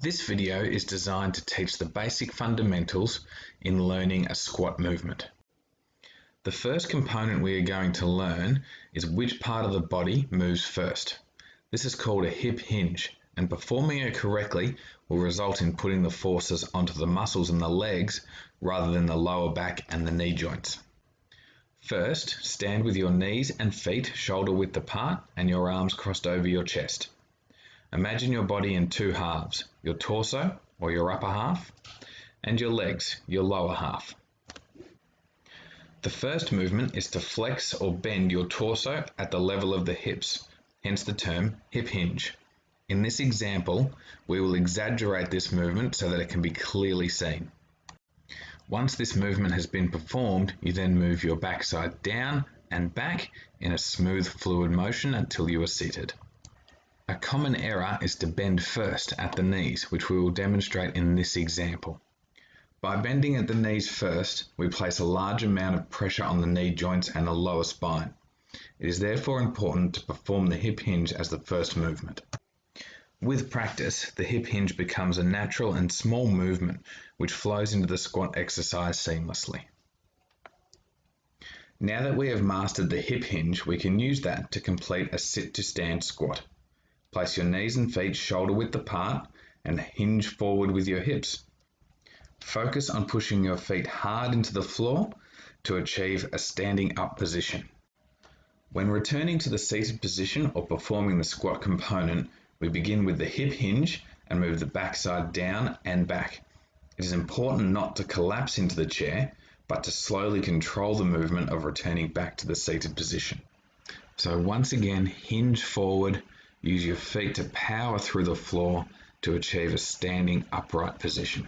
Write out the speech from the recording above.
This video is designed to teach the basic fundamentals in learning a squat movement. The first component we are going to learn is which part of the body moves first. This is called a hip hinge, and performing it correctly will result in putting the forces onto the muscles in the legs rather than the lower back and the knee joints. First, stand with your knees and feet shoulder width apart and your arms crossed over your chest. Imagine your body in two halves, your torso, or your upper half, and your legs, your lower half. The first movement is to flex or bend your torso at the level of the hips, hence the term hip hinge. In this example, we will exaggerate this movement so that it can be clearly seen. Once this movement has been performed, you then move your backside down and back in a smooth, fluid motion until you are seated. A common error is to bend first at the knees, which we will demonstrate in this example. By bending at the knees first, we place a large amount of pressure on the knee joints and the lower spine. It is therefore important to perform the hip hinge as the first movement. With practice, the hip hinge becomes a natural and small movement which flows into the squat exercise seamlessly. Now that we have mastered the hip hinge, we can use that to complete a sit to stand squat. Place your knees and feet shoulder width apart and hinge forward with your hips. Focus on pushing your feet hard into the floor to achieve a standing up position. When returning to the seated position or performing the squat component, we begin with the hip hinge and move the backside down and back. It is important not to collapse into the chair, but to slowly control the movement of returning back to the seated position. So once again, hinge forward, use your feet to power through the floor to achieve a standing upright position.